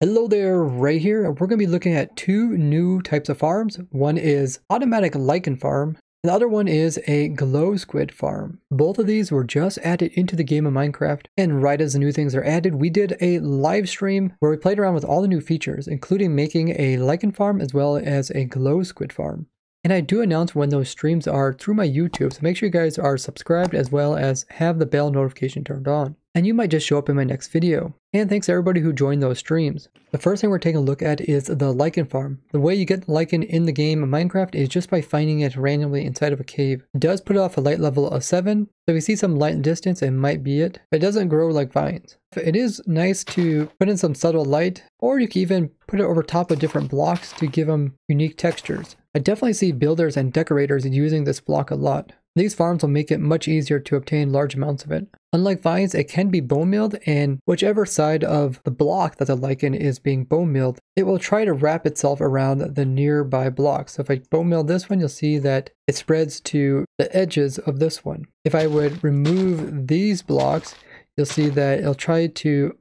Hello there, Ray here. We're going to be looking at two new types of farms. One is automatic lichen farm, and the other one is a glow squid farm. Both of these were just added into the game of Minecraft, and right as the new things are added, we did a live stream where we played around with all the new features, including making a lichen farm as well as a glow squid farm. And I do announce when those streams are through my YouTube, so make sure you guys are subscribed as well as have the bell notification turned on. And you might just show up in my next video. And thanks to everybody who joined those streams. The first thing we're taking a look at is the lichen farm. The way you get lichen in the game of Minecraft is just by finding it randomly inside of a cave. It does put off a light level of 7, so if you see some light in distance, it might be it. It doesn't grow like vines. It is nice to put in some subtle light, or you can even put it over top of different blocks to give them unique textures. I definitely see builders and decorators using this block a lot. These farms will make it much easier to obtain large amounts of it. Unlike vines, it can be bone milled, and whichever side of the block that the lichen is being bone milled, it will try to wrap itself around the nearby blocks. So if I bone mill this one, you'll see that it spreads to the edges of this one. If I would remove these blocks, you'll see that it'll try to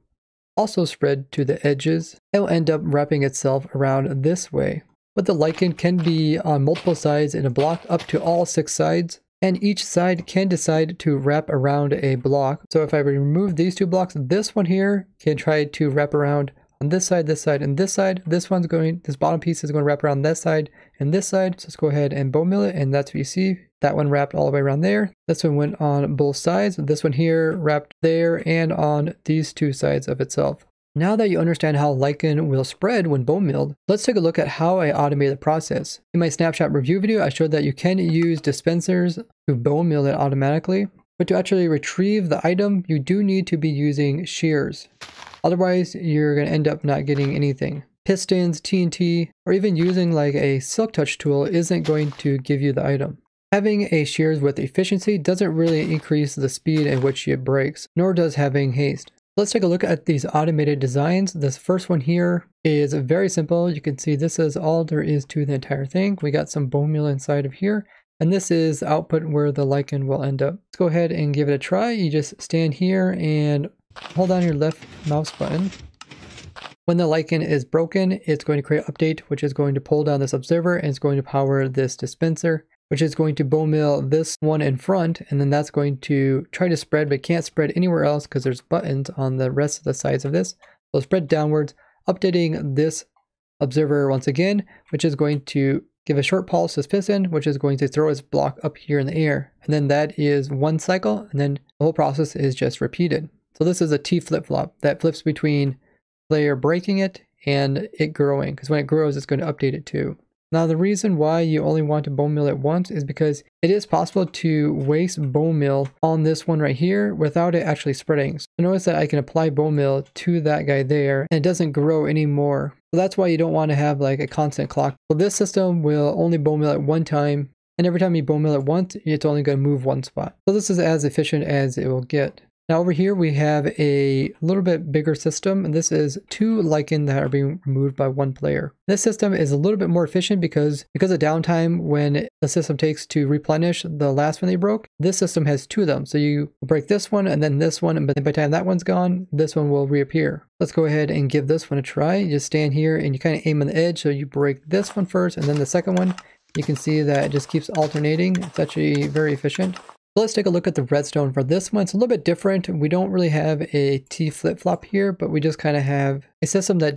also spread to the edges. It'll end up wrapping itself around this way. But the lichen can be on multiple sides in a block up to all 6 sides. And each side can decide to wrap around a block. So if I remove these 2 blocks, this one here can try to wrap around on this side, and this side. This bottom piece is going to wrap around that side and this side. So let's go ahead and bone mill it, and that's what you see. That one wrapped all the way around there. This one went on both sides. This one here wrapped there and on these 2 sides of itself. Now that you understand how lichen will spread when bone milled, let's take a look at how I automate the process. In my snapshot review video, I showed that you can use dispensers to bone mill it automatically, but to actually retrieve the item, you do need to be using shears. Otherwise, you're going to end up not getting anything. Pistons, TNT, or even using like a silk touch tool isn't going to give you the item. Having a shears with efficiency doesn't really increase the speed at which it breaks, nor does having haste. Let's take a look at these automated designs. This first one here is very simple. You can see this is all there is to the entire thing. We got some bone meal inside of here, and this is the output where the lichen will end up. Let's go ahead and give it a try. You just stand here and hold down your left mouse button. When the lichen is broken, it's going to create an update, which is going to pull down this observer, and it's going to power this dispenser, which is going to bone mill this one in front, and then that's going to try to spread, but can't spread anywhere else because there's buttons on the rest of the sides of this. So spread downwards, updating this observer once again, which is going to give a short pulse to this piston, which is going to throw its block up here in the air. And then that is one cycle, and then the whole process is just repeated. So this is a T flip-flop that flips between player breaking it and it growing, because when it grows, it's going to update it too. Now the reason why you only want to bone mill it once is because it is possible to waste bone mill on this one right here without it actually spreading. So notice that I can apply bone mill to that guy there and it doesn't grow anymore. So that's why you don't want to have like a constant clock. So this system will only bone mill it one time, and every time you bone mill it once, it's only going to move one spot. So this is as efficient as it will get. Now over here we have a little bit bigger system, and this is 2 lichen that are being removed by 1 player. This system is a little bit more efficient because of downtime when the system takes to replenish the last one they broke. This system has 2 of them, so you break this one and then this one, but by the time that one's gone, this one will reappear. Let's go ahead and give this one a try. You just stand here and you kind of aim on the edge, so you break this one first and then the second one. You can see that it just keeps alternating. It's actually very efficient. Let's take a look at the redstone for this one. It's a little bit different. We don't really have a T flip-flop here, but we just kind of have a system that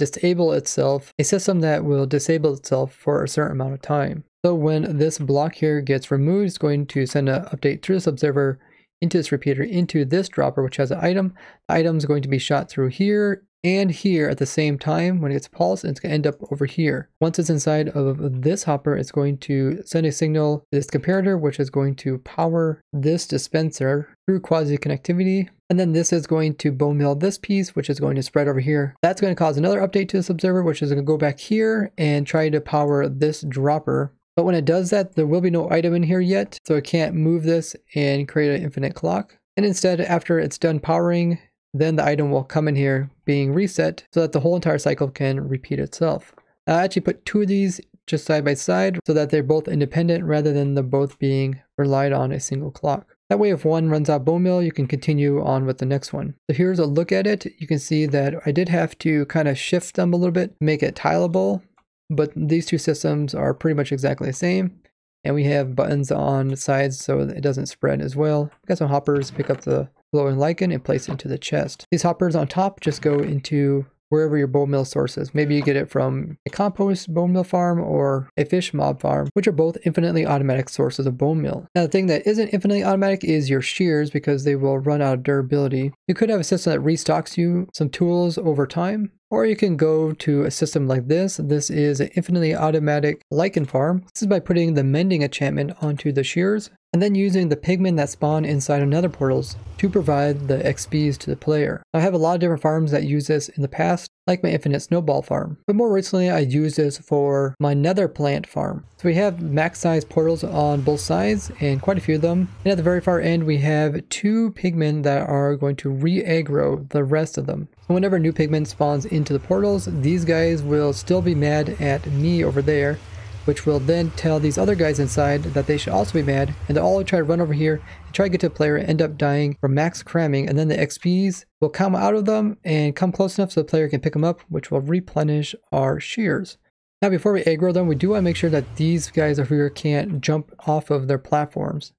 will disable itself for a certain amount of time. So when this block here gets removed, it's going to send an update through this observer into this repeater, into this dropper, which has an item. The item is going to be shot through here and here at the same time. When it gets pulsed, it's going to end up over here. Once it's inside of this hopper, it's going to send a signal to this comparator, which is going to power this dispenser through quasi connectivity. And then this is going to bone mill this piece, which is going to spread over here. That's going to cause another update to this observer, which is going to go back here and try to power this dropper. But when it does that, there will be no item in here yet, so it can't move this and create an infinite clock. And instead, after it's done powering, then the item will come in here being reset so that the whole entire cycle can repeat itself. I actually put 2 of these just side by side so that they're both independent rather than them both being relied on a single clock. That way if one runs out bone meal, you can continue on with the next one. So here's a look at it. You can see that I did have to kind of shift them a little bit to make it tileable, but these two systems are pretty much exactly the same. And we have buttons on the sides so it doesn't spread as well. We've got some hoppers, pick up the glowing lichen and place it into the chest. These hoppers on top just go into wherever your bone meal source is. Maybe you get it from a compost bone meal farm or a fish mob farm, which are both infinitely automatic sources of bone meal. Now the thing that isn't infinitely automatic is your shears, because they will run out of durability. You could have a system that restocks you some tools over time, or you can go to a system like this. This is an infinitely automatic lichen farm. This is by putting the mending enchantment onto the shears, and then using the pigmen that spawn inside of nether portals to provide the XPs to the player. I have a lot of different farms that use this in the past, like my infinite snowball farm. But more recently I used this for my nether plant farm. So we have max size portals on both sides and quite a few of them. And at the very far end we have 2 pigmen that are going to re-aggro the rest of them. So whenever a new pigman spawns into the portals, these guys will still be mad at me over there, which will then tell these other guys inside that they should also be mad, and they'll all try to run over here and try to get to the player and end up dying from max cramming, and then the XPs will come out of them and come close enough so the player can pick them up, which will replenish our shears. Now before we aggro them, we do want to make sure that these guys over here can't jump off of their platforms.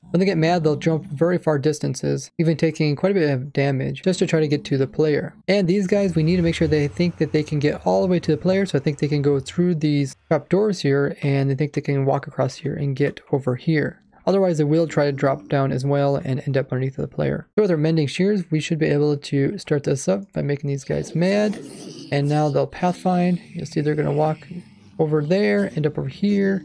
When they get mad, they'll jump very far distances, even taking quite a bit of damage just to try to get to the player. And these guys, we need to make sure they think that they can get all the way to the player, so I think they can go through these trap doors here, and they think they can walk across here and get over here. Otherwise, they will try to drop down as well and end up underneath the player. So with our mending shears, we should be able to start this up by making these guys mad. And now they'll pathfind. You'll see they're going to walk over there, end up over here,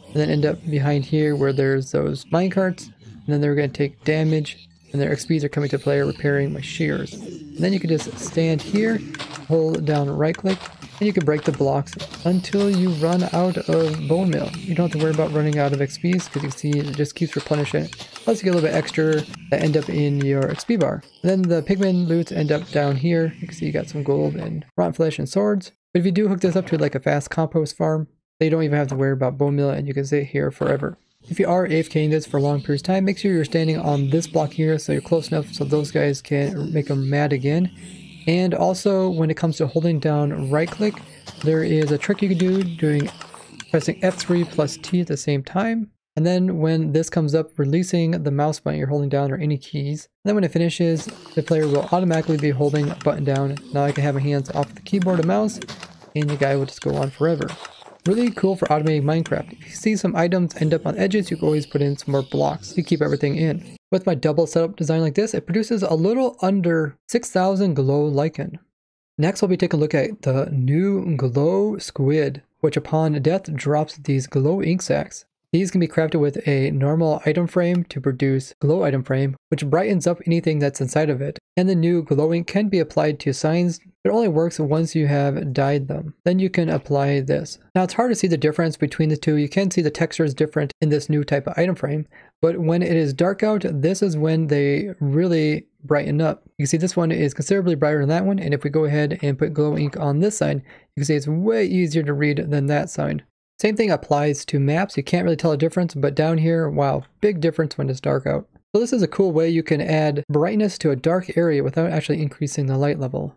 and then end up behind here where there's those minecarts. And then they're going to take damage, and their XPs are coming to player, repairing my shears. And then you can just stand here, hold down right click, and you can break the blocks until you run out of bone meal. You don't have to worry about running out of XPs, because you can see it just keeps replenishing. Plus you get a little bit extra that end up in your XP bar. And then the pigman loots end up down here. You can see you got some gold and rotten flesh and swords. But if you do hook this up to like a fast compost farm, they don't even have to worry about bone meal, and you can stay here forever. If you are AFKing this for long periods of time, make sure you're standing on this block here so you're close enough so those guys can make them mad again. And also, when it comes to holding down right click, there is a trick you can do doing pressing F3 plus T at the same time. And then when this comes up, releasing the mouse button you're holding down or any keys. And then when it finishes, the player will automatically be holding a button down. Now I can have my hands off the keyboard and mouse, and the guy will just go on forever. Really cool for automating Minecraft. If you see some items end up on edges, you can always put in some more blocks to keep everything in. With my double setup design like this, it produces a little under 6,000 glow lichen. Next, we'll be taking a look at the new glow squid, which upon death drops these glow ink sacs. These can be crafted with a normal item frame to produce glow item frame, which brightens up anything that's inside of it. And the new glow ink can be applied to signs, but it only works once you have dyed them. Then you can apply this. Now it's hard to see the difference between the two. You can see the texture is different in this new type of item frame, but when it is dark out, this is when they really brighten up. You can see this one is considerably brighter than that one, and if we go ahead and put glow ink on this side, you can see it's way easier to read than that side. Same thing applies to maps. You can't really tell a difference, but down here, wow, big difference when it's dark out. So this is a cool way you can add brightness to a dark area without actually increasing the light level.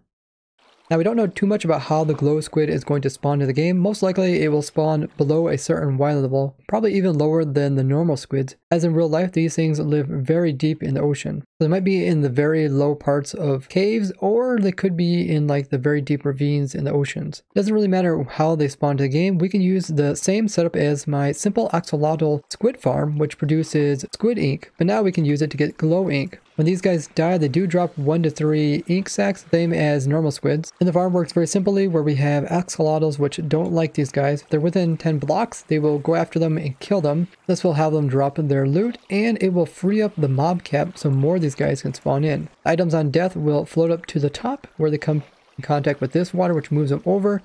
Now we don't know too much about how the glow squid is going to spawn in the game. Most likely it will spawn below a certain Y level, probably even lower than the normal squids, as in real life these things live very deep in the ocean. So they might be in the very low parts of caves, or they could be in like the very deep ravines in the oceans. Doesn't really matter how they spawn to the game. We can use the same setup as my simple axolotl squid farm, which produces squid ink, but now we can use it to get glow ink. When these guys die, they do drop 1 to 3 ink sacs, same as normal squids. And the farm works very simply, where we have axolotls which don't like these guys. If they're within 10 blocks, they will go after them and kill them. This will have them drop their loot, and it will free up the mob cap so more of these guys can spawn in. Items on death will float up to the top, where they come in contact with this water, which moves them over.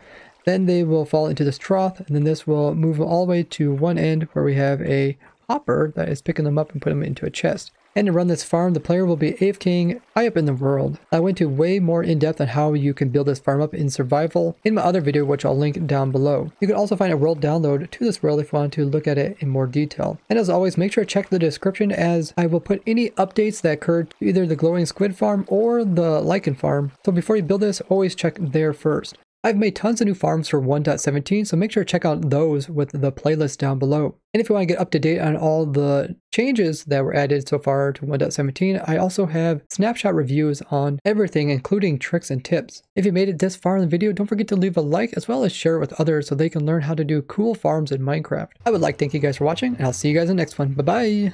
Then they will fall into this trough, and then this will move them all the way to one end, where we have a hopper that is picking them up and putting them into a chest. And to run this farm, the player will be AFKing high up in the world. I went to way more in depth on how you can build this farm up in survival in my other video, which I'll link down below. You can also find a world download to this world if you want to look at it in more detail. And as always, make sure to check the description, as I will put any updates that occurred to either the glowing squid farm or the lichen farm. So before you build this, always check there first. I've made tons of new farms for 1.17, so make sure to check out those with the playlist down below. And if you want to get up to date on all the changes that were added so far to 1.17, I also have snapshot reviews on everything, including tricks and tips. If you made it this far in the video, don't forget to leave a like as well as share it with others so they can learn how to do cool farms in Minecraft. I would like to thank you guys for watching, and I'll see you guys in the next one. Bye-bye!